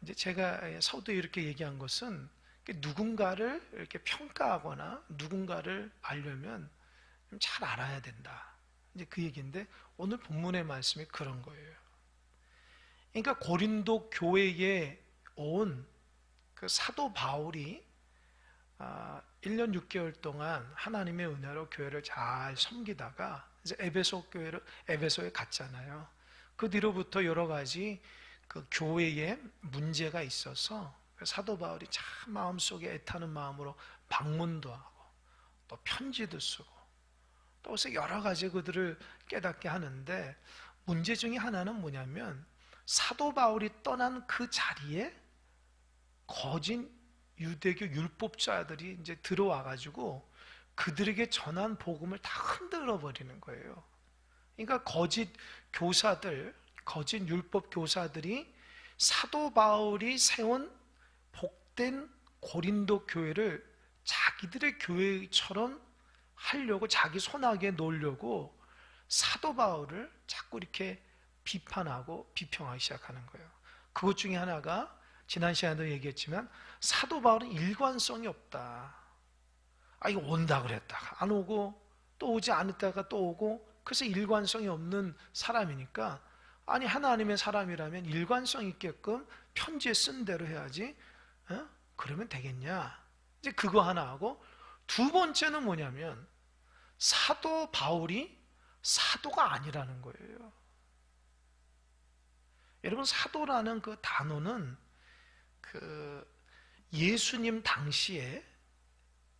이제 제가 서두에 이렇게 얘기한 것은 누군가를 이렇게 평가하거나 누군가를 알려면 좀 잘 알아야 된다. 이제 그 얘기인데 오늘 본문의 말씀이 그런 거예요. 그러니까 고린도 교회에 온 그 사도 바울이 1년 6개월 동안 하나님의 은혜로 교회를 잘 섬기다가 이제 에베소에 갔잖아요. 그 뒤로부터 여러 가지 그 교회에 문제가 있어서 사도 바울이 참 마음속에 애타는 마음으로 방문도 하고 또 편지도 쓰고 또 그래서 여러 가지 그들을 깨닫게 하는데 문제 중에 하나는 뭐냐면 사도 바울이 떠난 그 자리에 거짓 유대교 율법자들이 이제 들어와 가지고 그들에게 전한 복음을 다 흔들어 버리는 거예요. 그러니까 거짓 교사들, 거짓 율법 교사들이 사도 바울이 세운 복된 고린도 교회를 자기들의 교회처럼 하려고 자기 손아귀에 놓으려고 사도 바울을 자꾸 이렇게 비판하고 비평하기 시작하는 거예요. 그것 중에 하나가 지난 시간에도 얘기했지만 사도 바울은 일관성이 없다. 이거 온다 그랬다가 안 오고 또 오지 않았다가 또 오고 그래서 일관성이 없는 사람이니까 아니 하나님의 사람이라면 일관성 있게끔 편지에 쓴 대로 해야지 그러면 되겠냐. 이제 그거 하나 하고 두 번째는 뭐냐면 사도 바울이 사도가 아니라는 거예요. 여러분 사도라는 그 단어는 그 예수님 당시에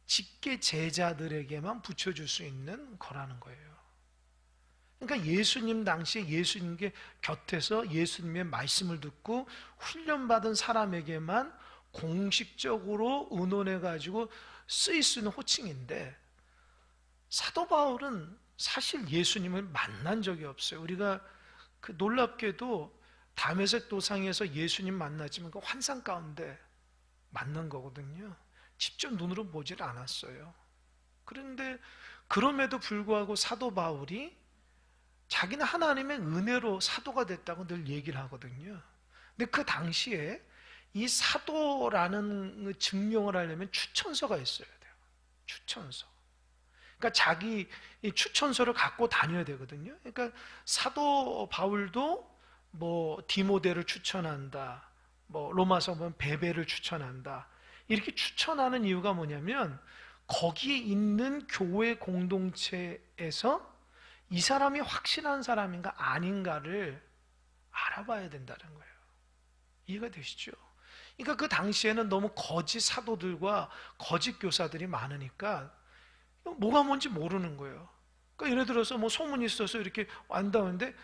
직계 제자들에게만 붙여줄 수 있는 거라는 거예요. 그러니까 예수님 당시에 예수님께 곁에서 예수님의 말씀을 듣고 훈련받은 사람에게만 공식적으로 의논해가지고 쓰일 수 있는 호칭인데 사도 바울은 사실 예수님을 만난 적이 없어요. 우리가 그 놀랍게도 다메섹 도상에서 예수님 만나지만 그 환상 가운데 만난 거거든요. 직접 눈으로 보질 않았어요. 그런데 그럼에도 불구하고 사도 바울이 자기는 하나님의 은혜로 사도가 됐다고 늘 얘기를 하거든요. 근데 그 당시에 이 사도라는 증명을 하려면 추천서가 있어야 돼요. 추천서. 그러니까 자기 이 추천서를 갖고 다녀야 되거든요. 그러니까 사도 바울도 뭐 디모데를 추천한다. 뭐 로마서 보면 베베를 추천한다. 이렇게 추천하는 이유가 뭐냐면 거기에 있는 교회 공동체에서 이 사람이 확실한 사람인가 아닌가를 알아봐야 된다는 거예요. 이해가 되시죠? 그러니까 그 당시에는 너무 거짓 사도들과 거짓 교사들이 많으니까 뭐가 뭔지 모르는 거예요. 그러니까 예를 들어서 뭐 소문이 있어서 이렇게 완다는데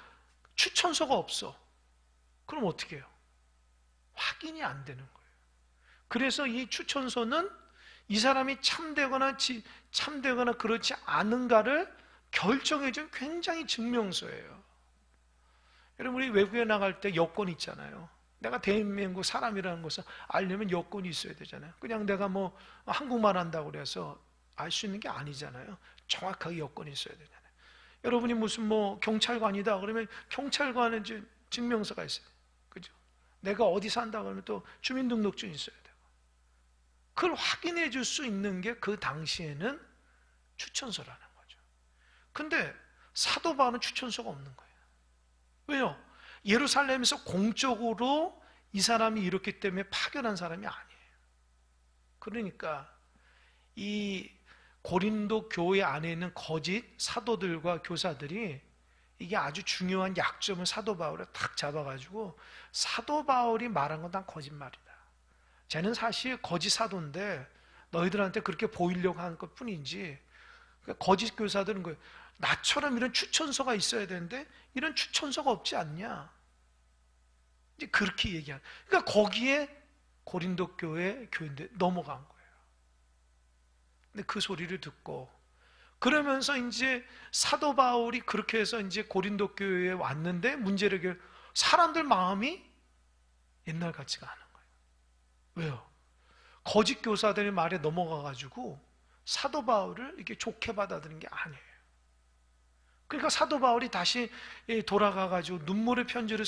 추천서가 없어. 그럼 어떻게 해요? 확인이 안 되는 거예요. 그래서 이 추천서는 이 사람이 참되거나 그렇지 않은가를 결정해준 굉장히 증명서예요. 여러분 우리 외국에 나갈 때 여권 있잖아요. 내가 대한민국 사람이라는 것을 알려면 여권이 있어야 되잖아요. 그냥 내가 뭐 한국말 한다고 그래서 알 수 있는 게 아니잖아요. 정확하게 여건이 있어야 되잖아요. 여러분이 무슨 뭐 경찰관이다 그러면 경찰관의 증명서가 있어요. 그죠? 내가 어디 산다 그러면 또 주민등록증이 있어야 돼요. 그걸 확인해 줄 수 있는 게 그 당시에는 추천서라는 거죠. 근데 사도 바울은 추천서가 없는 거예요. 왜요? 예루살렘에서 공적으로 이 사람이 이렇기 때문에 파견한 사람이 아니에요. 그러니까 이 고린도 교회 안에 있는 거짓 사도들과 교사들이 이게 아주 중요한 약점을 사도 바울에 탁 잡아가지고 사도 바울이 말한 건 다 거짓말이다. 쟤는 사실 거짓 사도인데 너희들한테 그렇게 보이려고 하는 것 뿐이지. 그러니까 거짓 교사들은 거예요. 나처럼 이런 추천서가 있어야 되는데 이런 추천서가 없지 않냐. 이제 그렇게 얘기한. 그러니까 거기에 고린도 교회 교인들 넘어간 거예요. 근데 그 소리를 듣고 그러면서 이제 사도 바울이 그렇게 해서 이제 고린도 교회에 왔는데 문제를 사람들 마음이 옛날 같지가 않은 거예요. 왜요? 거짓 교사들의 말에 넘어가가지고 사도 바울을 이렇게 좋게 받아들인 게 아니에요. 그러니까 사도 바울이 다시 돌아가가지고 눈물의 편지를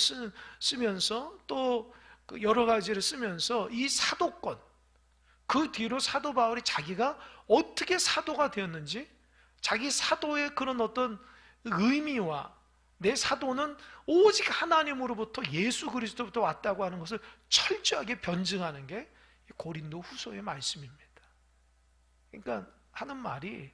쓰면서 또 그 여러 가지를 쓰면서 이 사도권, 그 뒤로 사도 바울이 자기가 어떻게 사도가 되었는지, 자기 사도의 그런 어떤 의미와 내 사도는 오직 하나님으로부터 예수 그리스도부터 왔다고 하는 것을 철저하게 변증하는 게 고린도 후서의 말씀입니다. 그러니까 하는 말이,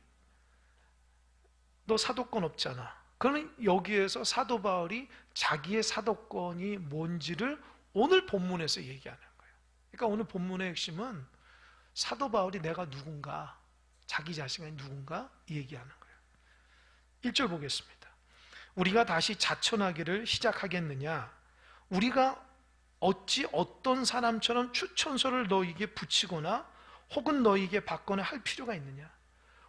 너 사도권 없잖아. 그러면 여기에서 사도 바울이 자기의 사도권이 뭔지를 오늘 본문에서 얘기하는 거예요. 그러니까 오늘 본문의 핵심은 사도 바울이 내가 누군가, 자기 자신이 누군가 얘기하는 거예요. 1절 보겠습니다. 우리가 다시 자천하기를 시작하겠느냐? 우리가 어찌 어떤 사람처럼 추천서를 너희에게 붙이거나 혹은 너희에게 받거나 할 필요가 있느냐?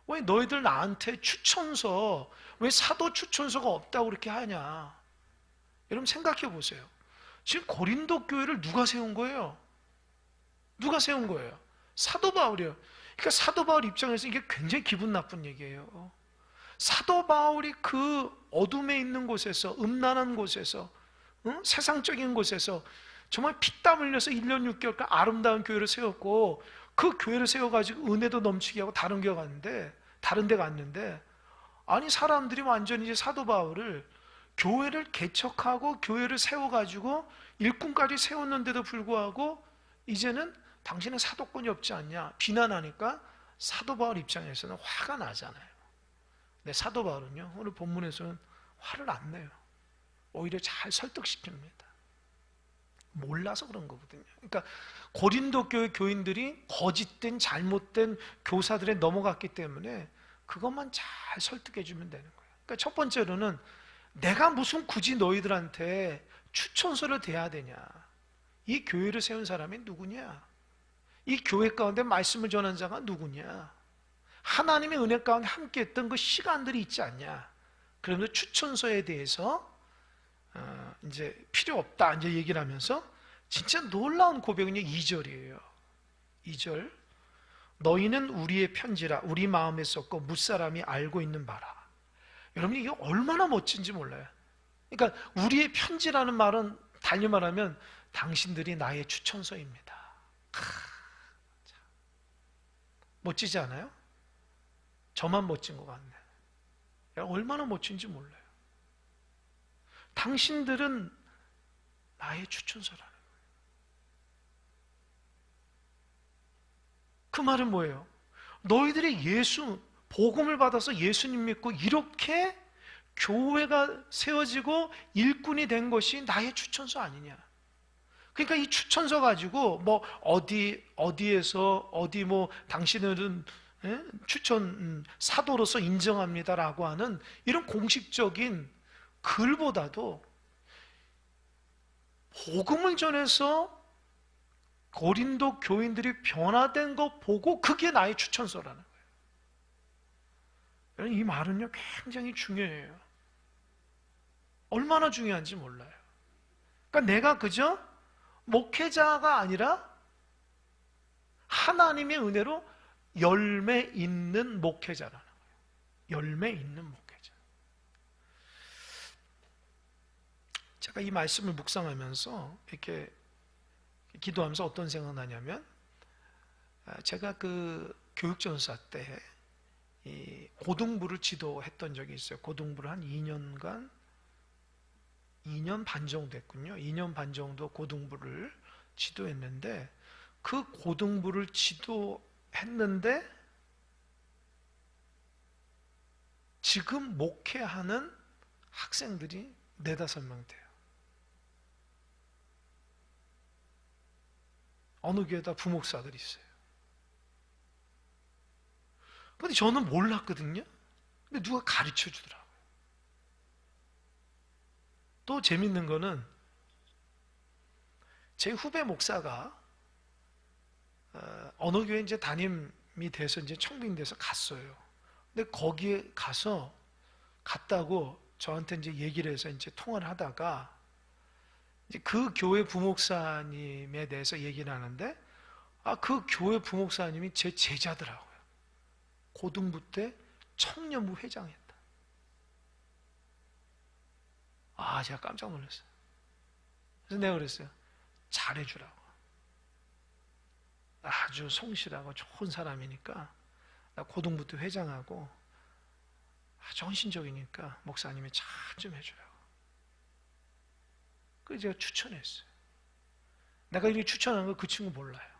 왜 너희들 나한테 추천서, 왜 사도 추천서가 없다고 그렇게 하냐? 여러분 생각해 보세요. 지금 고린도 교회를 누가 세운 거예요? 누가 세운 거예요? 사도 바울이에요. 그러니까 사도 바울 입장에서 이게 굉장히 기분 나쁜 얘기예요. 사도 바울이 그 어둠에 있는 곳에서, 음란한 곳에서, 세상적인 곳에서 정말 피땀 흘려서 1년 6개월간 아름다운 교회를 세웠고, 그 교회를 세워가지고 은혜도 넘치게 하고 다른 데 갔는데, 아니 사람들이 완전히 이제 사도 바울을 교회를 개척하고 교회를 세워가지고 일꾼까지 세웠는데도 불구하고 이제는 당신은 사도권이 없지 않냐 비난하니까 사도 바울 입장에서는 화가 나잖아요. 근데 사도 바울은요, 오늘 본문에서는 화를 안 내요. 오히려 잘 설득시킵니다. 몰라서 그런 거거든요. 그러니까 고린도 교회 교인들이 거짓된 잘못된 교사들에 넘어갔기 때문에 그것만 잘 설득해 주면 되는 거예요. 그러니까 첫 번째로는 내가 무슨 굳이 너희들한테 추천서를 대야 되냐? 이 교회를 세운 사람이 누구냐? 이 교회 가운데 말씀을 전한 자가 누구냐? 하나님의 은혜 가운데 함께 했던 그 시간들이 있지 않냐? 그러면서 추천서에 대해서 이제 필요 없다 이제 얘기를 하면서 진짜 놀라운 고백은요 2절이에요. 2절. 너희는 우리의 편지라 우리 마음에 썼고 무사람이 알고 있는 바라. 여러분 이게 얼마나 멋진지 몰라요. 그러니까 우리의 편지라는 말은 달리 말하면 당신들이 나의 추천서입니다. 멋지지 않아요? 저만 멋진 것 같네. 얼마나 멋진지 몰라요. 당신들은 나의 추천서라는 거예요. 그 말은 뭐예요? 너희들이 복음을 받아서 예수님 믿고 이렇게 교회가 세워지고 일꾼이 된 것이 나의 추천서 아니냐. 그러니까 이 추천서 가지고 뭐 어디에서 어디 뭐 당신들은 추천 사도로서 인정합니다라고 하는 이런 공식적인 글보다도 복음을 전해서 고린도 교인들이 변화된 거 보고 그게 나의 추천서라는 거예요. 이 말은요 굉장히 중요해요. 얼마나 중요한지 몰라요. 그러니까 내가 그저 목회자가 아니라 하나님의 은혜로 열매 있는 목회자라는 거예요. 열매 있는 목회자. 제가 이 말씀을 묵상하면서 이렇게 기도하면서 어떤 생각이 나냐면, 제가 그 교육전사 때 이 고등부를 지도했던 적이 있어요. 고등부를 한 2년 반 정도 했군요. 2년 반 정도 고등부를 지도했는데, 그 고등부를 지도했는데 지금 목회하는 학생들이 4-5명 돼요. 어느 교회다 부목사들이 있어요. 근데 저는 몰랐거든요. 근데 누가 가르쳐 주더라고요. 또 재밌는 거는 제 후배 목사가 어느 교회 이제 담임이 돼서 이제 청빙 돼서 갔어요. 근데 거기에 갔다고 저한테 이제 얘기를 해서 이제 통화를 하다가 이제 그 교회 부목사님에 대해서 얘기를 하는데, 그 교회 부목사님이 제 제자더라고요. 고등부 때 청년부 회장했다. 제가 깜짝 놀랐어요. 그래서 내가 그랬어요. 잘해주라고. 아주 성실하고 좋은 사람이니까 나 고등부도 회장하고 아주 헌신적이니까 목사님이 잘 좀 해주라고. 그래서 제가 추천했어요. 내가 이렇게 추천한 거 그 친구 몰라요.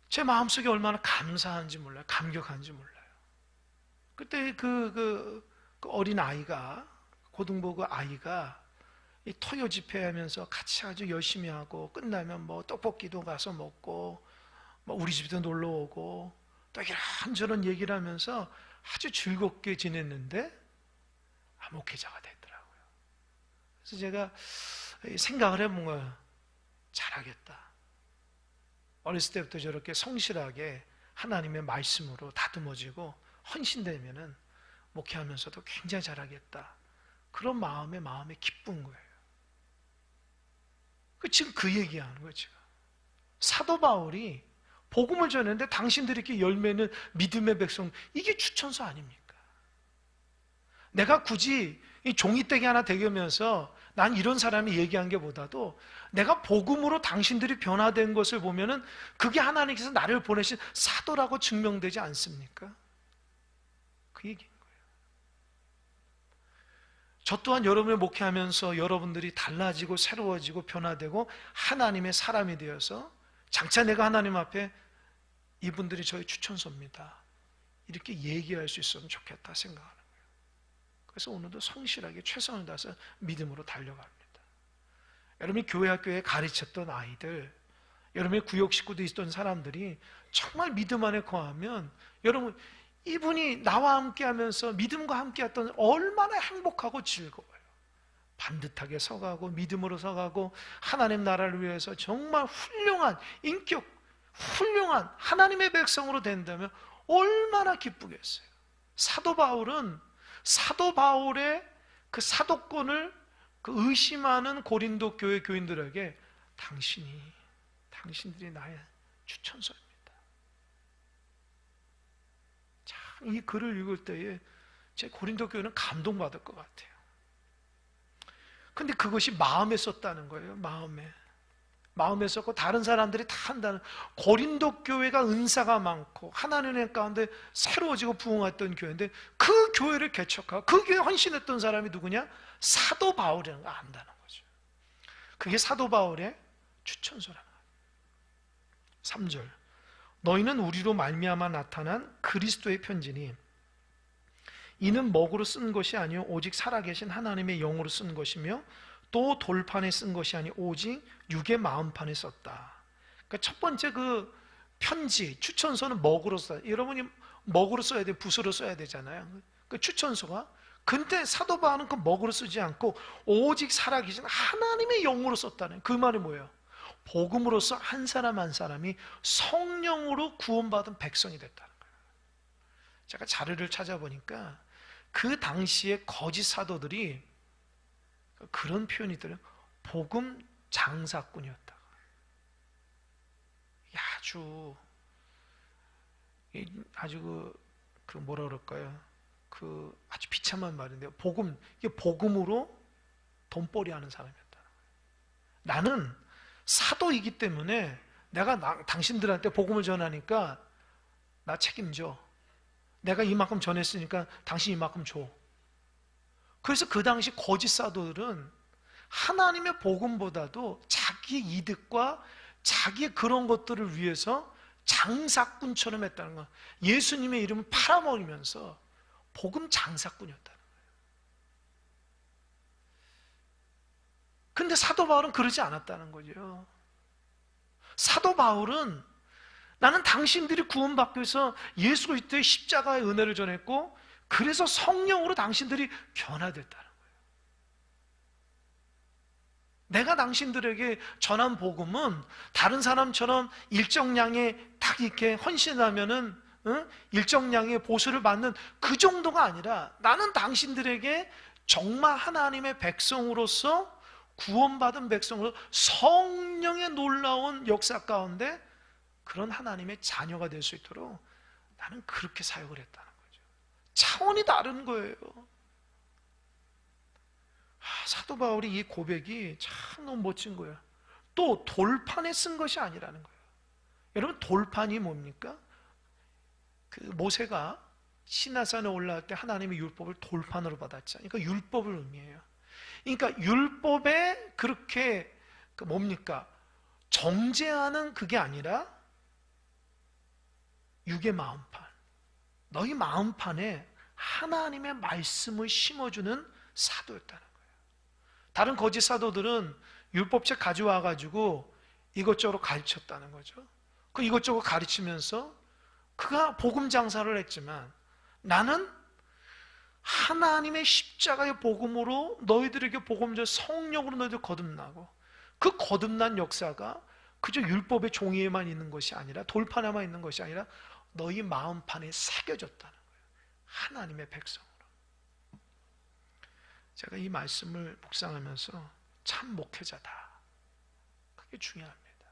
제 마음속에 얼마나 감사한지 몰라요. 감격한지 몰라요. 그때 그 어린 아이가, 고등부 그 아이가 이 토요 집회하면서 같이 아주 열심히 하고, 끝나면 뭐 떡볶이도 가서 먹고, 뭐 우리 집도 놀러 오고, 또 이런저런 얘기를 하면서 아주 즐겁게 지냈는데 목회자가 됐더라고요. 그래서 제가 생각을 해본 거예요. 잘하겠다. 어렸을 때부터 저렇게 성실하게 하나님의 말씀으로 다듬어지고 헌신되면은 목회하면서도 굉장히 잘하겠다. 그런 마음이 기쁜 거예요. 지금 그 얘기하는 거예요, 지금. 사도 바울이 복음을 전했는데 당신들이 이렇게 열매는 믿음의 백성, 이게 추천서 아닙니까? 내가 굳이 이 종이떼기 하나 대면서 난 이런 사람이 얘기한 게 보다도 내가 복음으로 당신들이 변화된 것을 보면은 그게 하나님께서 나를 보내신 사도라고 증명되지 않습니까? 그 얘기인 거예요. 저 또한 여러분을 목회하면서 여러분들이 달라지고 새로워지고 변화되고 하나님의 사람이 되어서 장차 내가 하나님 앞에 이분들이 저희 추천서입니다, 이렇게 얘기할 수 있으면 좋겠다 생각하는 거예요. 그래서 오늘도 성실하게 최선을 다해서 믿음으로 달려갑니다. 여러분이 교회 학교에 가르쳤던 아이들, 여러분의 구역 식구도 있던 사람들이 정말 믿음 안에 거하면 여러분, 이분이 나와 함께 하면서 믿음과 함께 했던 얼마나 행복하고 즐거워요. 반듯하게 서가고 믿음으로 서가고 하나님 나라를 위해서 정말 훌륭한 인격, 훌륭한 하나님의 백성으로 된다면 얼마나 기쁘겠어요. 사도 바울의 그 사도권을 의심하는 고린도 교회 교인들에게 당신들이 나의 추천서입니다. 참, 이 글을 읽을 때에 제 고린도 교회는 감동받을 것 같아요. 근데 그것이 마음에 썼다는 거예요. 마음에 썼고 다른 사람들이 다 한다는, 고린도 교회가 은사가 많고 하나님의 가운데 새로워지고 부흥했던 교회인데 그 교회를 개척하고 그 교회에 헌신했던 사람이 누구냐? 사도 바울이라는 걸 안다는 거죠. 그게 사도 바울의 추천서라는 거예요. 3절, 너희는 우리로 말미암아 나타난 그리스도의 편지니 이는 먹으로 쓴 것이 아니요 오직 살아계신 하나님의 영으로 쓴 것이며 또 돌판에 쓴 것이 아니 오직 육의 마음판에 썼다. 그러니까 첫 번째 그 편지, 추천서는 먹으로 써야, 여러분이 먹으로 써야 돼, 붓으로 써야 되잖아요. 그 추천서가. 근데 사도 바울은 그 먹으로 쓰지 않고 오직 살아계신 하나님의 영으로 썼다는, 그 말이 뭐예요? 복음으로써 한 사람 한 사람이 성령으로 구원받은 백성이 됐다는 거예요. 제가 자료를 찾아보니까 그 당시에 거짓 사도들이 그런 표현이 들어요. 복음 장사꾼이었다. 아주 그 뭐라 그럴까요? 그 아주 비참한 말인데요. 이게 복음으로 돈벌이 하는 사람이었다. 나는 사도이기 때문에 내가 당신들한테 복음을 전하니까 나 책임져. 내가 이만큼 전했으니까 당신 이만큼 줘. 그래서 그 당시 거짓 사도들은 하나님의 복음보다도 자기 이득과 자기의 그런 것들을 위해서 장사꾼처럼 했다는 거예요. 예수님의 이름을 팔아먹으면서 복음 장사꾼이었다는 거예요. 근데 사도 바울은 그러지 않았다는 거죠. 사도 바울은 나는 당신들이 구원받기 위해서 예수 그리스도의 십자가의 은혜를 전했고 그래서 성령으로 당신들이 변화됐다는 거예요. 내가 당신들에게 전한 복음은 다른 사람처럼 일정량의 딱 이렇게 헌신하면은 일정량의 보수를 받는 그 정도가 아니라 나는 당신들에게 정말 하나님의 백성으로서 구원받은 백성으로 성령의 놀라운 역사 가운데 그런 하나님의 자녀가 될 수 있도록 나는 그렇게 사역을 했다는 거죠. 차원이 다른 거예요. 사도 바울이 이 고백이 참 너무 멋진 거예요. 또 돌판에 쓴 것이 아니라는 거예요. 여러분, 돌판이 뭡니까? 그 모세가 시내산에 올라갈 때 하나님의 율법을 돌판으로 받았잖아요. 그러니까 율법을 의미해요. 그러니까 율법에 그렇게 뭡니까? 정죄하는 그게 아니라 육의 마음판, 너희 마음판에 하나님의 말씀을 심어주는 사도였다는 거예요. 다른 거짓 사도들은 율법책 가져와가지고 이것저것 가르쳤다는 거죠. 그 이것저것 가르치면서 그가 복음 장사를 했지만, 나는 하나님의 십자가의 복음으로 너희들에게 복음적 성령으로 너희들 거듭나고, 그 거듭난 역사가 그저 율법의 종이에만 있는 것이 아니라, 돌판에만 있는 것이 아니라 너희 마음판에 새겨졌다는 거예요. 하나님의 백성으로. 제가 이 말씀을 묵상하면서 참 목회자다, 그게 중요합니다.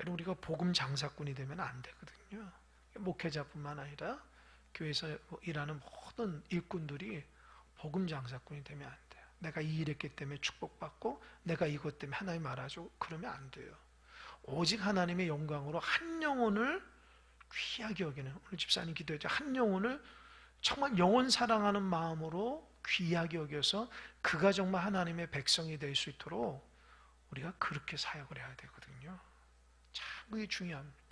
여러분, 우리가 복음 장사꾼이 되면 안 되거든요. 목회자뿐만 아니라 교회에서 일하는 모든 일꾼들이 복음 장사꾼이 되면 안 돼요. 내가 이 일했기 때문에 축복받고 내가 이것 때문에 하나님 알아주고 그러면 안 돼요. 오직 하나님의 영광으로 한 영혼을 귀하게 여기는, 오늘 집사님 기도했죠. 한 영혼을 정말 영혼 사랑하는 마음으로 귀하게 여겨서 그가 정말 하나님의 백성이 될 수 있도록 우리가 그렇게 사역을 해야 되거든요. 참 그게 중요합니다.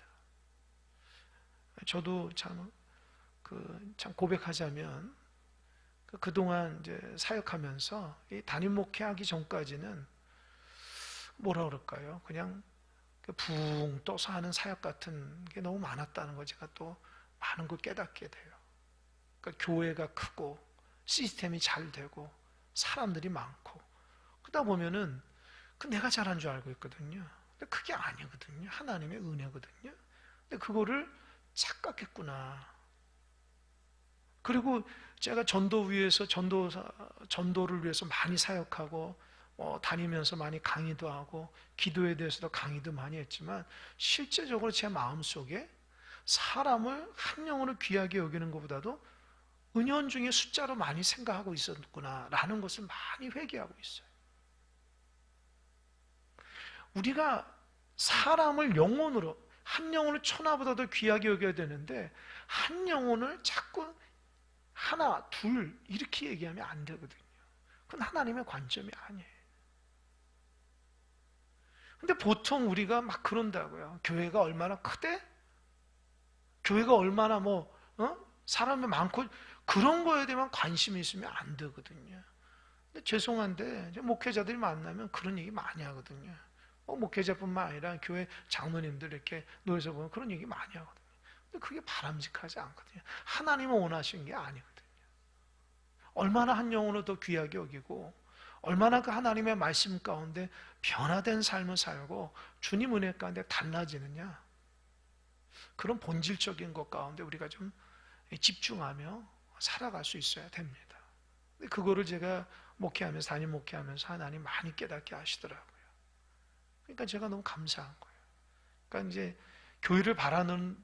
저도 참 고백하자면, 그동안 이제 사역하면서 이 담임 목회하기 전까지는 뭐라 그럴까요? 그냥 붕 떠서 하는 사역 같은 게 너무 많았다는 거 제가 또 많은 걸 깨닫게 돼요. 그러니까 교회가 크고 시스템이 잘 되고 사람들이 많고 그러다 보면은 내가 잘한 줄 알고 있거든요. 근데 그게 아니거든요. 하나님의 은혜거든요. 근데 그거를 착각했구나. 그리고 제가 전도위에서 전도를 위해서 많이 사역하고 다니면서 많이 강의도 하고 기도에 대해서도 강의도 많이 했지만, 실제적으로 제 마음속에 사람을 한 영혼을 귀하게 여기는 것보다도 은연중에 숫자로 많이 생각하고 있었구나 라는 것을 많이 회개하고 있어요. 우리가 사람을 영혼으로, 한 영혼을 천하보다도 귀하게 여겨야 되는데 한 영혼을 자꾸 하나, 둘 이렇게 얘기하면 안 되거든요. 그건 하나님의 관점이 아니에요. 근데 보통 우리가 막 그런다고요. 교회가 얼마나 크대? 교회가 얼마나 사람이 많고 그런 거에 대한 관심이 있으면 안 되거든요. 근데 죄송한데 목회자들이 만나면 그런 얘기 많이 하거든요. 목회자뿐만 아니라 교회 장로님들 이렇게 모여서 보면 그런 얘기 많이 하거든요. 근데 그게 바람직하지 않거든요. 하나님은 원하시는 게 아니거든요. 얼마나 한 영혼을 더 귀하게 여기고, 얼마나 그 하나님의 말씀 가운데 변화된 삶을 살고 주님 은혜 가운데 달라지느냐, 그런 본질적인 것 가운데 우리가 좀 집중하며 살아갈 수 있어야 됩니다. 그거를 제가 목회하면서, 담임 목회하면서 하나님 많이 깨닫게 하시더라고요. 그러니까 제가 너무 감사한 거예요. 그러니까 이제 교회를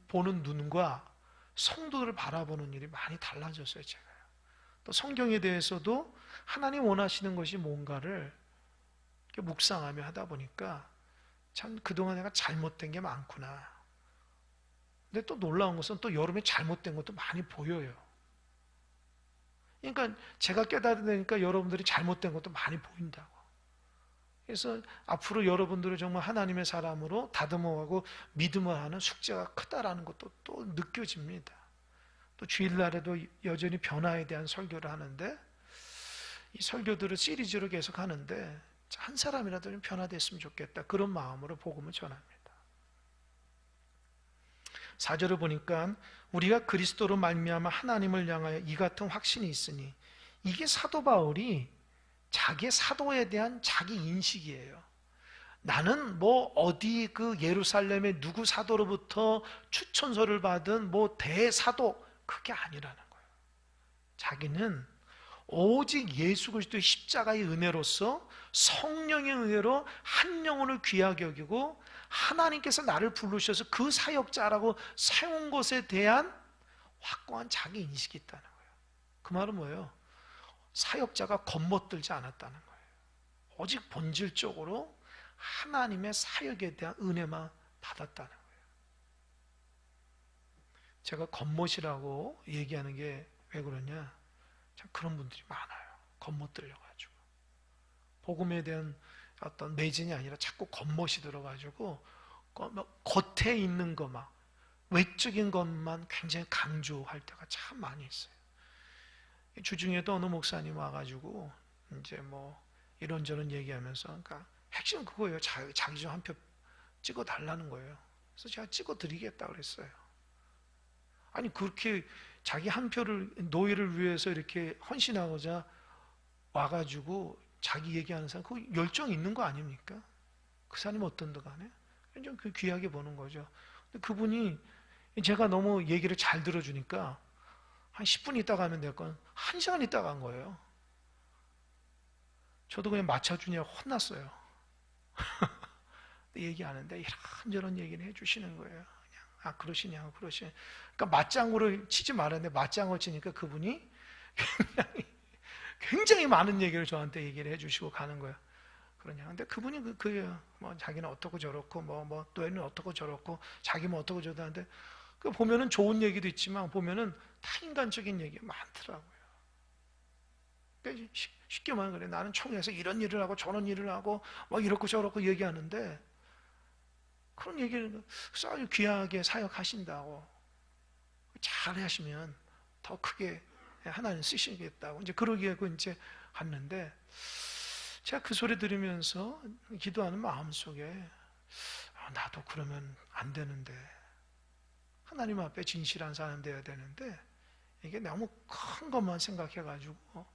보는 눈과 성도를 바라보는 일이 많이 달라졌어요, 제가요. 또 성경에 대해서도 하나님 원하시는 것이 뭔가를 묵상하며 하다 보니까 참 그동안 내가 잘못된 게 많구나. 근데 또 놀라운 것은 또 여러분이 잘못된 것도 많이 보여요. 그러니까 제가 깨달으니까 여러분들이 잘못된 것도 많이 보인다고. 그래서 앞으로 여러분들을 정말 하나님의 사람으로 다듬어가고 믿음을 하는 숙제가 크다라는 것도 또 느껴집니다. 또 주일날에도 여전히 변화에 대한 설교를 하는데, 이 설교들을 시리즈로 계속 하는데 한 사람이라도 좀 변화됐으면 좋겠다, 그런 마음으로 복음을 전합니다. 4절을 보니까 우리가 그리스도로 말미암아 하나님을 향하여 이 같은 확신이 있으니, 이게 사도 바울이 자기의 사도에 대한 자기 인식이에요. 나는 어디 예루살렘의 누구 사도로부터 추천서를 받은 대사도, 그게 아니라는 거예요. 자기는 오직 예수 그리스도의 십자가의 은혜로서 성령의 은혜로 한 영혼을 귀하게 여기고, 하나님께서 나를 부르셔서 그 사역자라고 세운 것에 대한 확고한 자기 인식이 있다는 거예요. 그 말은 뭐예요? 사역자가 겉멋들지 않았다는 거예요. 오직 본질적으로 하나님의 사역에 대한 은혜만 받았다는 거예요. 제가 겉멋이라고 얘기하는 게 왜 그러냐? 참 그런 분들이 많아요. 겉멋 들려가지고 복음에 대한 어떤 매진이 아니라 자꾸 겉멋이 들어가지고 겉에 있는 것만, 외적인 것만 굉장히 강조할 때가 참 많이 있어요. 주중에도 어느 목사님 와가지고 이제 뭐 이런저런 얘기하면서, 그러니까 핵심 그거예요. 자기 좀 한 표 찍어 달라는 거예요. 그래서 제가 찍어 드리겠다 그랬어요. 아니 그렇게 자기 한 표를, 노예를 위해서 이렇게 헌신하고자 와가지고 자기 얘기하는 사람, 그 열정 있는 거 아닙니까? 그 사람이 어떤데 간에 좀 그 귀하게 보는 거죠. 근데 그분이 제가 너무 얘기를 잘 들어주니까 한 10분 있다가 하면 될 건 1시간 있다가 한 거예요. 저도 그냥 맞춰주냐고 혼났어요. 얘기하는데 이런저런 얘기를 해주시는 거예요. 그냥 그러시냐고 그러시냐. 그러니까 맞장구를 치지 말았는데 맞장구 치니까 그분이 굉장히 많은 얘기를 저한테 얘기를 해주시고 가는 거예요. 그러냐. 근데 그분이 뭐 자기는 어떻고 저렇고 뭐 너희는 어떻고 저렇고 자기는 어떻고 저렇고 하는데 그 보면은 좋은 얘기도 있지만 보면은 다 인간적인 얘기가 많더라고요. 그러니까 쉽게 말하면 그래. 나는 총회에서 이런 일을 하고 저런 일을 하고 뭐 이렇고 저렇고 얘기하는데 그런 얘기를 아주 귀하게 사역하신다고 잘 하시면 더 크게 하나님 쓰시겠다고 이제 그러기에 이제 갔는데 제가 그 소리 들으면서 기도하는 마음속에 나도 그러면 안 되는데 하나님 앞에 진실한 사람 되어야 되는데 이게 너무 큰 것만 생각해가지고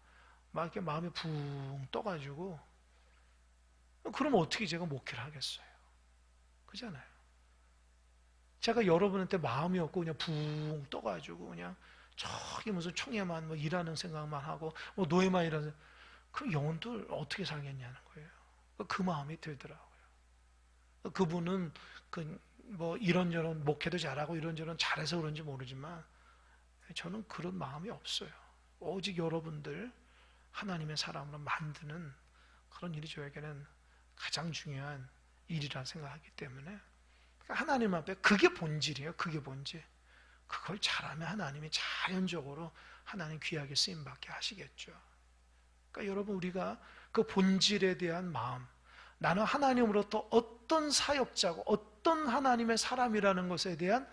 막 이렇게 마음이 붕 떠가지고 그러면 어떻게 제가 목회를 하겠어요? 그잖아요. 제가 여러분한테 마음이 없고 그냥 붕 떠가지고 그냥 저기 무슨 총회만 뭐 일하는 생각만 하고 뭐 노예만 일하는, 그럼 영혼들 어떻게 살겠냐는 거예요. 그 마음이 들더라고요. 그분은 뭐 이런저런 목회도 잘하고 이런저런 잘해서 그런지 모르지만 저는 그런 마음이 없어요. 오직 여러분들 하나님의 사람으로 만드는 그런 일이 저에게는 가장 중요한 일이라 생각하기 때문에 하나님 앞에 그게 본질이에요. 그게 본질. 그걸 잘하면 하나님이 자연적으로 하나님 귀하게 쓰임받게 하시겠죠. 그러니까 여러분 우리가 그 본질에 대한 마음, 나는 하나님으로부터 어떤 사역자고 어떤 하나님의 사람이라는 것에 대한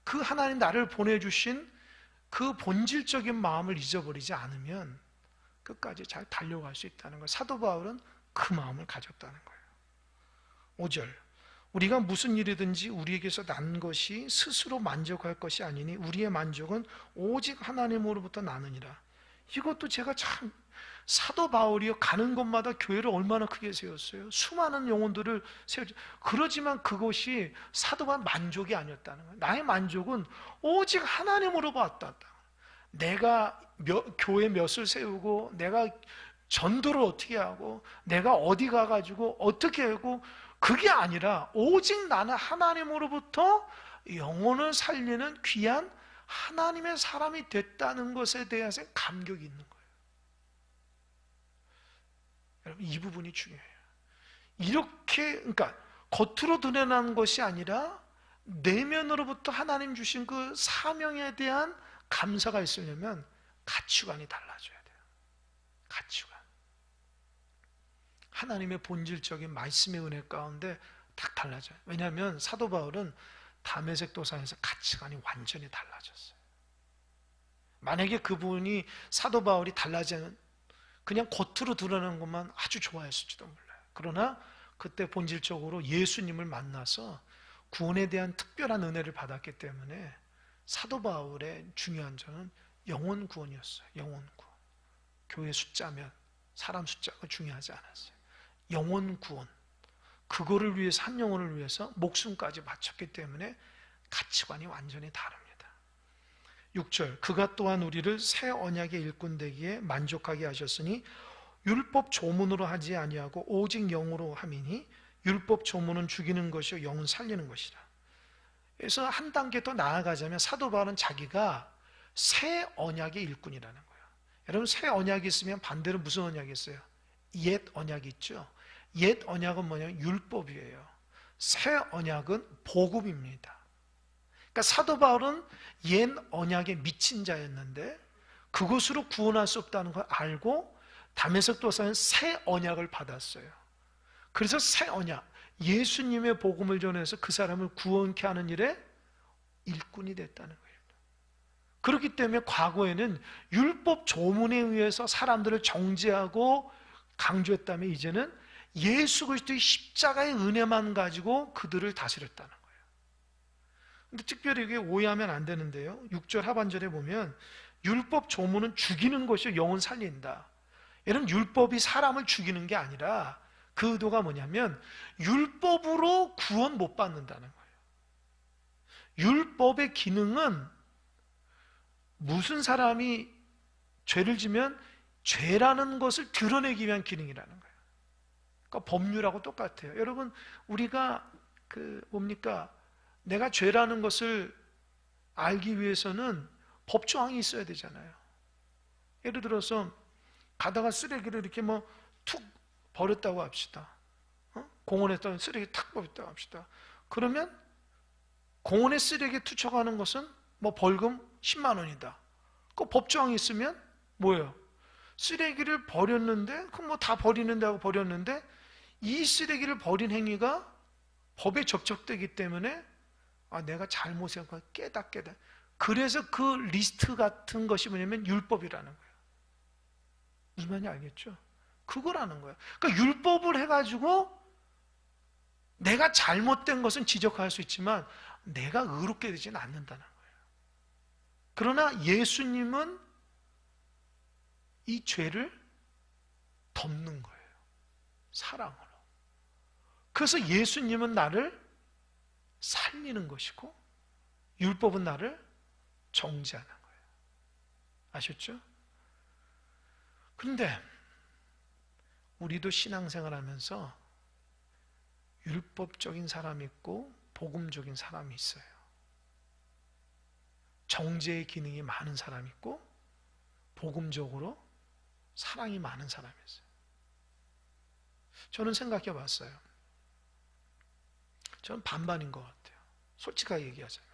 그 하나님 나를 보내주신 그 본질적인 마음을 잊어버리지 않으면 끝까지 잘 달려갈 수 있다는 거예요. 사도 바울은 그 마음을 가졌다는 거예요. 5절, 우리가 무슨 일이든지 우리에게서 난 것이 스스로 만족할 것이 아니니 우리의 만족은 오직 하나님으로부터 나느니라. 이것도 제가 참, 사도 바울이 가는 곳마다 교회를 얼마나 크게 세웠어요. 수많은 영혼들을 세웠죠. 그러지만 그것이 사도 바울 만족이 아니었다는 거예요. 나의 만족은 오직 하나님으로 왔다. 내가 교회 몇을 세우고 내가 전도를 어떻게 하고 내가 어디 가가지고 어떻게 하고 그게 아니라 오직 나는 하나님으로부터 영혼을 살리는 귀한 하나님의 사람이 됐다는 것에 대해서 감격이 있는 거예요. 여러분 이 부분이 중요해요. 이렇게 그러니까 겉으로 드러나는 것이 아니라 내면으로부터 하나님 주신 그 사명에 대한 감사가 있으려면 가치관이 달라져야 돼요. 가치관. 하나님의 본질적인 말씀의 은혜 가운데 딱 달라져요. 왜냐하면 사도 바울은 다메섹 도상에서 가치관이 완전히 달라졌어요. 만약에 그분이 사도 바울이 달라지는 그냥 겉으로 드러나는 것만 아주 좋아했을지도 몰라요. 그러나 그때 본질적으로 예수님을 만나서 구원에 대한 특별한 은혜를 받았기 때문에 사도 바울의 중요한 점은 영혼 구원이었어요. 영혼 구원. 교회 숫자면 사람 숫자가 중요하지 않았어요. 영혼 구원. 그거를 위해서, 한 영혼을 위해서 목숨까지 바쳤기 때문에 가치관이 완전히 다릅니다. 6절, 그가 또한 우리를 새 언약의 일꾼 되기에 만족하게 하셨으니 율법 조문으로 하지 아니하고 오직 영으로 함이니 율법 조문은 죽이는 것이요 영은 살리는 것이라. 그래서 한 단계 더 나아가자면 사도 바울은 자기가 새 언약의 일꾼이라는 거예요. 여러분 새 언약이 있으면 반대로 무슨 언약이 있어요? 옛 언약이 있죠. 옛 언약은 뭐냐면 율법이에요. 새 언약은 복음입니다. 그러니까 사도 바울은 옛 언약에 미친 자였는데 그것으로 구원할 수 없다는 걸 알고 다메섹 도사는 새 언약을 받았어요. 그래서 새 언약, 예수님의 복음을 전해서 그 사람을 구원케 하는 일에 일꾼이 됐다는 거예요. 그렇기 때문에 과거에는 율법 조문에 의해서 사람들을 정죄하고 강조했다면 이제는 예수 그리스도의 십자가의 은혜만 가지고 그들을 다스렸다는 거예요. 근데 특별히 이게 오해하면 안 되는데요. 6절 하반절에 보면 율법 조문은 죽이는 것이 영혼 살린다. 여러분, 율법이 사람을 죽이는 게 아니라 그 의도가 뭐냐면 율법으로 구원 못 받는다는 거예요. 율법의 기능은 무슨 사람이 죄를 지면 죄라는 것을 드러내기 위한 기능이라는 거예요. 그러니까 법률하고 똑같아요. 여러분, 우리가 내가 죄라는 것을 알기 위해서는 법조항이 있어야 되잖아요. 예를 들어서 가다가 쓰레기를 이렇게 툭 버렸다고 합시다. 공원에서 쓰레기 탁 버렸다고 합시다. 그러면 공원에 쓰레기 투척하는 것은 벌금 10만 원이다. 그 법조항이 있으면 뭐예요? 쓰레기를 버렸는데 다 버리는데 하고 버렸는데 이 쓰레기를 버린 행위가 법에 접촉되기 때문에 내가 잘못한 걸 깨닫. 그래서 그 리스트 같은 것이 뭐냐면 율법이라는 거예요. 무슨 말인지 알겠죠? 그거라는 거예요. 그러니까 율법을 해가지고 내가 잘못된 것은 지적할 수 있지만 내가 의롭게 되지는 않는다는 거예요. 그러나 예수님은 이 죄를 덮는 거예요. 사랑으로. 그래서 예수님은 나를 살리는 것이고 율법은 나를 정죄하는 거예요. 아셨죠? 그런데 우리도 신앙생활 하면서 율법적인 사람이 있고 복음적인 사람이 있어요. 정죄의 기능이 많은 사람이 있고 복음적으로 사랑이 많은 사람이 있어요. 저는 생각해 봤어요. 저는 반반인 것 같아요. 솔직하게 얘기하자면.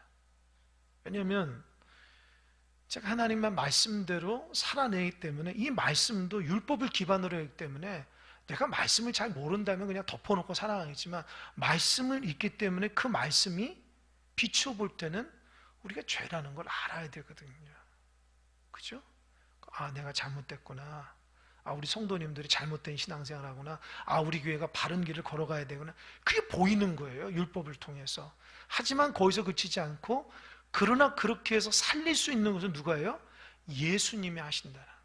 왜냐하면 제가 하나님의 말씀대로 살아내기 때문에 이 말씀도 율법을 기반으로 하기 때문에 내가 말씀을 잘 모른다면 그냥 덮어놓고 살아가겠지만 말씀을 읽기 때문에 그 말씀이 비추어 볼 때는 우리가 죄라는 걸 알아야 되거든요. 그죠? 내가 잘못됐구나. 우리 성도님들이 잘못된 신앙생활하구나. 우리 교회가 바른 길을 걸어가야 되구나. 그게 보이는 거예요. 율법을 통해서. 하지만 거기서 그치지 않고 그러나 그렇게 해서 살릴 수 있는 것은 누가예요? 예수님이 하신다는 거예요.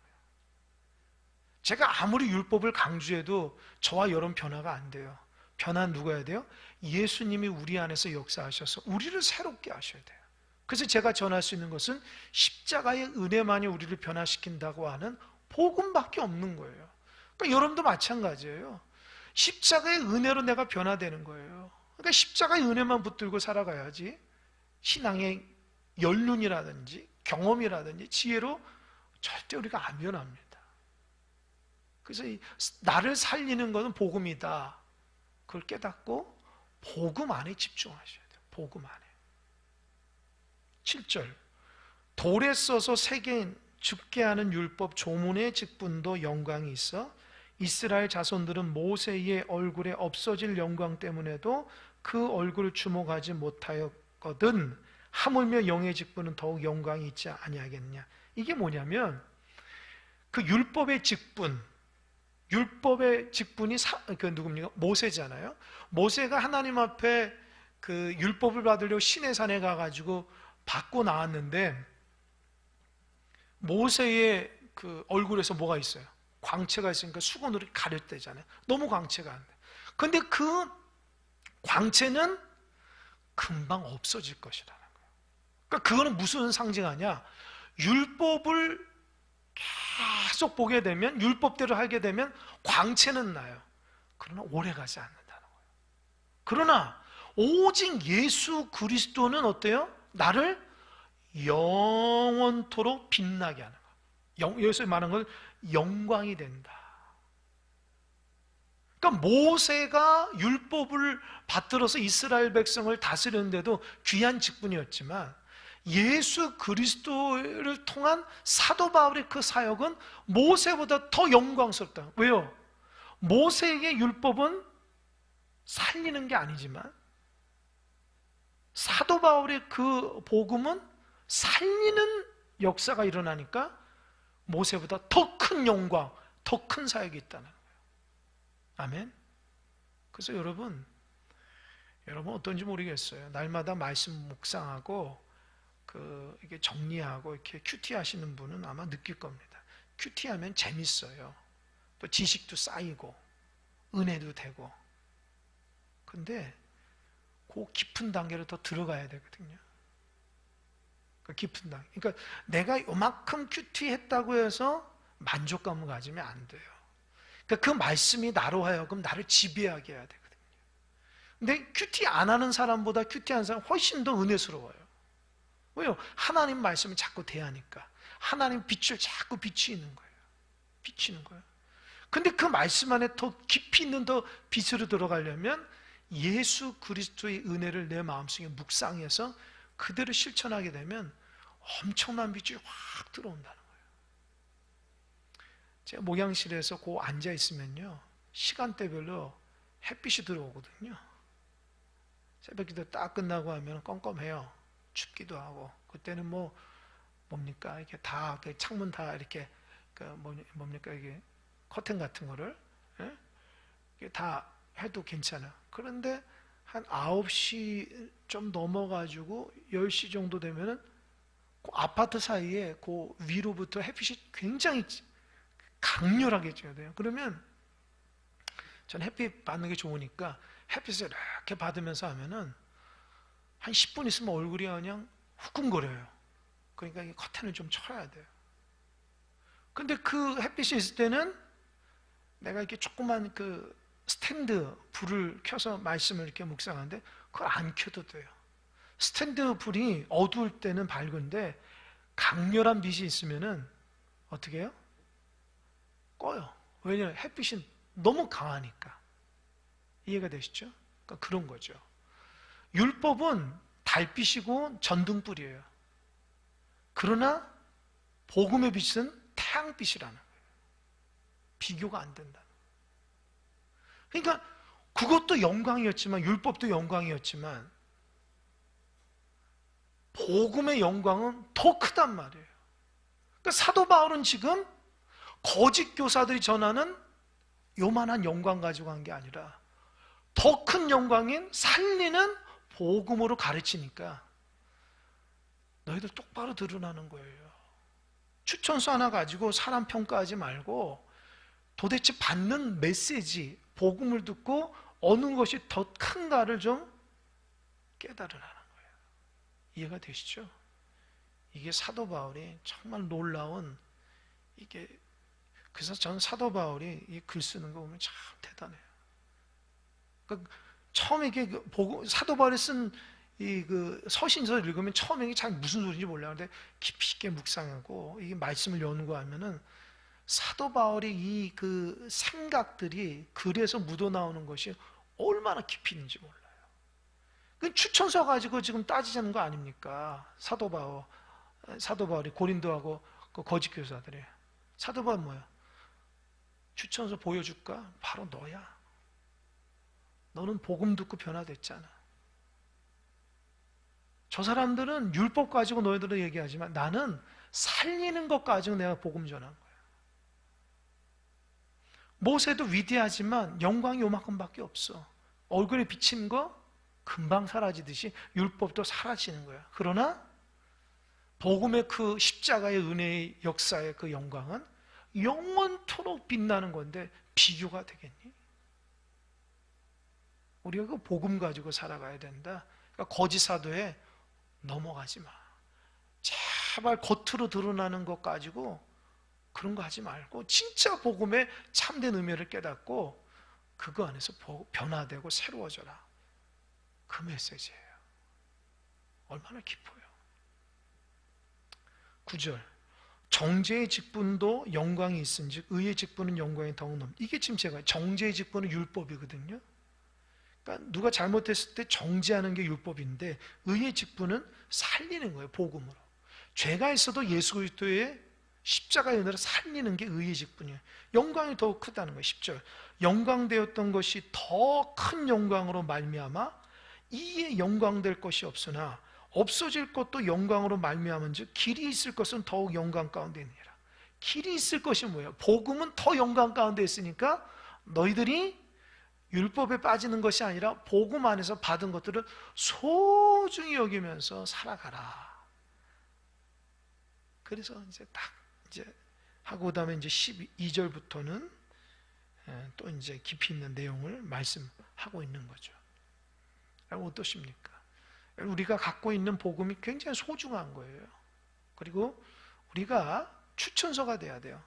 제가 아무리 율법을 강조해도 저와 여러분 변화가 안 돼요. 변화는 누가 해야 돼요? 예수님이 우리 안에서 역사하셔서 우리를 새롭게 하셔야 돼요. 그래서 제가 전할 수 있는 것은 십자가의 은혜만이 우리를 변화시킨다고 하는 복음밖에 없는 거예요. 그러니까 여러분도 마찬가지예요. 십자가의 은혜로 내가 변화되는 거예요. 그러니까 십자가의 은혜만 붙들고 살아가야지 신앙의 연륜이라든지 경험이라든지 지혜로 절대 우리가 안 변합니다. 그래서 나를 살리는 것은 복음이다. 그걸 깨닫고 복음 안에 집중하셔야 돼요. 복음 안에. 7절 돌에 써서 새긴 죽게 하는 율법 조문의 직분도 영광이 있어 이스라엘 자손들은 모세의 얼굴에 없어질 영광 때문에도 그 얼굴을 주목하지 못하였거든 하물며 영의 직분은 더욱 영광이 있지 아니하겠냐. 이게 뭐냐면 그 율법의 직분이 누굽니까? 모세잖아요. 모세가 하나님 앞에 그 율법을 받으려고 시내산에 가가지고 받고 나왔는데 모세의 그 얼굴에서 뭐가 있어요? 광채가 있으니까 수건으로 가렸대잖아요. 너무 광채가 안 돼. 근데 그 광채는 금방 없어질 것이라는 거예요. 그러니까 그거는 무슨 상징하냐? 율법을 계속 보게 되면 율법대로 하게 되면 광채는 나요. 그러나 오래가지 않는다는 거예요. 그러나 오직 예수 그리스도는 어때요? 나를 영원토록 빛나게 하는 거예요. 여기서 말하는 건 영광이 된다. 그러니까 모세가 율법을 받들어서 이스라엘 백성을 다스렸는데도 귀한 직분이었지만 예수 그리스도를 통한 사도 바울의 그 사역은 모세보다 더 영광스럽다. 왜요? 모세에게 율법은 살리는 게 아니지만 사도 바울의 그 복음은 살리는 역사가 일어나니까 모세보다 더 큰 영광, 더 큰 사역이 있다는 거예요. 아멘. 그래서 여러분 어떤지 모르겠어요. 날마다 말씀 묵상하고 이게 정리하고 이렇게 큐티 하시는 분은 아마 느낄 겁니다. 큐티 하면 재밌어요. 또 지식도 쌓이고 은혜도 되고. 근데 그 깊은 단계로 더 들어가야 되거든요. 그 깊은 단계. 그러니까 내가 요만큼 큐티 했다고 해서 만족감을 가지면 안 돼요. 그러니까 그 말씀이 나로 하여금 나를 지배하게 해야 되거든요. 근데 큐티 안 하는 사람보다 큐티하는 사람 훨씬 더 은혜스러워요. 왜요? 하나님 말씀을 자꾸 대하니까. 하나님 빛을 자꾸 비추는 거예요. 비추는 거예요. 근데 그 말씀 안에 더 깊이 있는 더 빛으로 들어가려면 예수 그리스도의 은혜를 내 마음속에 묵상해서 그대로 실천하게 되면 엄청난 빛이 확 들어온다는 거예요. 제가 목양실에서 그 앉아 있으면요, 시간대별로 햇빛이 들어오거든요. 새벽기도 딱 끝나고 하면 껌껌해요. 춥기도 하고. 그때는 뭡니까? 이렇게 다 창문 다 이렇게 뭡니까? 이게 커튼 같은 거를 다 해도 괜찮아. 그런데 한 9시 좀 넘어가지고 10시 정도 되면은 그 아파트 사이에 그 위로부터 햇빛이 굉장히 강렬하게 쬐야 돼요. 그러면 전 햇빛 받는 게 좋으니까 햇빛을 이렇게 받으면서 하면은 한 10분 있으면 얼굴이 그냥 후끈거려요. 그러니까 이 커튼을 좀 쳐야 돼요. 근데 그 햇빛이 있을 때는 내가 이렇게 조그만 그 스탠드 불을 켜서 말씀을 이렇게 묵상하는데 그걸 안 켜도 돼요. 스탠드 불이 어두울 때는 밝은데 강렬한 빛이 있으면은 어떻게 해요? 꺼요. 왜냐하면 햇빛이 너무 강하니까. 이해가 되시죠? 그러니까 그런 거죠. 율법은 달빛이고 전등불이에요. 그러나 복음의 빛은 태양빛이라는 거예요. 비교가 안 된다. 그러니까 그것도 영광이었지만 율법도 영광이었지만 복음의 영광은 더 크단 말이에요. 그러니까 사도 바울은 지금 거짓 교사들이 전하는 요만한 영광 가지고 간 게 아니라 더 큰 영광인 살리는 복음으로 가르치니까 너희들 똑바로 들으라는 거예요. 추천서 하나 가지고 사람 평가하지 말고 도대체 받는 메시지, 복음을 듣고 어느 것이 더 큰가를 좀 깨달으라는 거예요. 이해가 되시죠? 이게 사도 바울이 정말 놀라운 이게 그래서 저는 사도 바울이 이 글 쓰는 거 보면 참 대단해요. 그러니까 처음에 이게 사도 바울이 쓴 이 그 서신서를 읽으면 처음에 이게 잘 무슨 소리인지 몰라요. 근데 깊이 있게 묵상하고 이게 말씀을 연구하면은 사도 바울이 이 그 생각들이 글에서 묻어나오는 것이 얼마나 깊이 있는지 몰라요. 그 추천서 가지고 지금 따지자는 거 아닙니까? 사도 바울이 고린도하고 그 거짓 교사들이. 사도 바울은 뭐야? 추천서 보여줄까? 바로 너야. 너는 복음 듣고 변화됐잖아. 저 사람들은 율법 가지고 너희들은 얘기하지만 나는 살리는 것 가지고 내가 복음 전한 거야. 모세도 위대하지만 영광이 요만큼밖에 없어. 얼굴에 비친 거 금방 사라지듯이 율법도 사라지는 거야. 그러나 복음의 그 십자가의 은혜의 역사의 그 영광은 영원토록 빛나는 건데 비교가 되겠니? 우리가 그 복음 가지고 살아가야 된다. 그러니까 거짓 사도에 넘어가지 마. 제발 겉으로 드러나는 것 가지고 그런 거 하지 말고 진짜 복음의 참된 의미를 깨닫고 그거 안에서 변화되고 새로워져라. 그 메시지예요. 얼마나 깊어요. 9절 정죄의 직분도 영광이 있은즉 의의 직분은 영광이 더욱 넘. 이게 지금 제가 정죄의 직분은 율법이거든요. 그러니까 누가 잘못했을 때 정죄하는 게 율법인데 의의 직분은 살리는 거예요. 복음으로. 죄가 있어도 예수 그리스도의 십자가의 은혜로 살리는 게 의의 직분이에요. 영광이 더욱 크다는 거예요. 10절. 영광되었던 것이 더 큰 영광으로 말미암아 이에 영광될 것이 없으나 없어질 것도 영광으로 말미암은즉 길이 있을 것은 더욱 영광 가운데 있느니라. 길이 있을 것이 뭐예요? 복음은 더 영광 가운데 있으니까 너희들이 율법에 빠지는 것이 아니라 복음 안에서 받은 것들을 소중히 여기면서 살아가라. 그래서 이제 딱 이제 하고 그다음에 이제 12절부터는 또 이제 깊이 있는 내용을 말씀하고 있는 거죠. 어떠십니까? 우리가 갖고 있는 복음이 굉장히 소중한 거예요. 그리고 우리가 추천서가 돼야 돼요.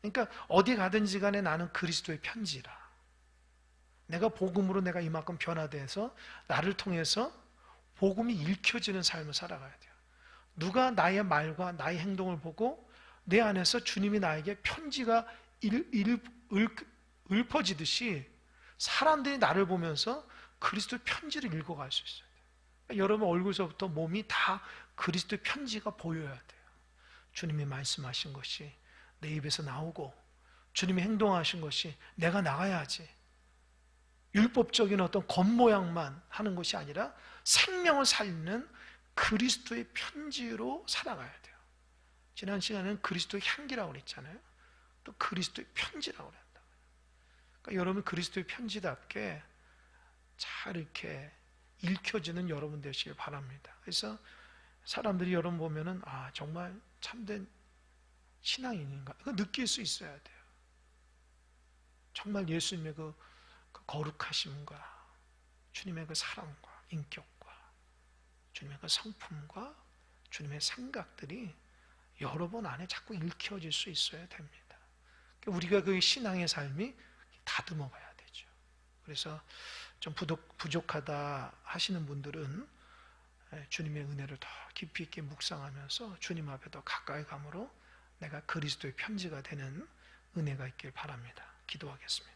그러니까 어디 가든지 간에 나는 그리스도의 편지라. 내가 복음으로 내가 이만큼 변화돼서 나를 통해서 복음이 읽혀지는 삶을 살아가야 돼요. 누가 나의 말과 나의 행동을 보고 내 안에서 주님이 나에게 편지가 읊어지듯이 사람들이 나를 보면서 그리스도의 편지를 읽어갈 수 있어요. 그러니까 여러분 얼굴서부터 몸이 다 그리스도의 편지가 보여야 돼요. 주님이 말씀하신 것이 내 입에서 나오고 주님이 행동하신 것이 내가 나가야지. 율법적인 어떤 겉모양만 하는 것이 아니라 생명을 살리는 그리스도의 편지로 살아가야 돼요. 지난 시간에는 그리스도의 향기라고 그랬잖아요. 또 그리스도의 편지라고 그랬다. 그러니까 여러분 그리스도의 편지답게 잘 이렇게 읽혀지는 여러분 되시길 바랍니다. 그래서 사람들이 여러분 보면은 아 정말 참된 신앙인인가? 그거 느낄 수 있어야 돼요. 정말 예수님의 그 거룩하심과 주님의 그 사랑과 인격과 주님의 그 성품과 주님의 생각들이 여러분 안에 자꾸 읽혀질 수 있어야 됩니다. 우리가 그 신앙의 삶이 다듬어 가야 되죠. 그래서 좀 부족하다 하시는 분들은 주님의 은혜를 더 깊이 있게 묵상하면서 주님 앞에 더 가까이 감으로 내가 그리스도의 편지가 되는 은혜가 있길 바랍니다. 기도하겠습니다.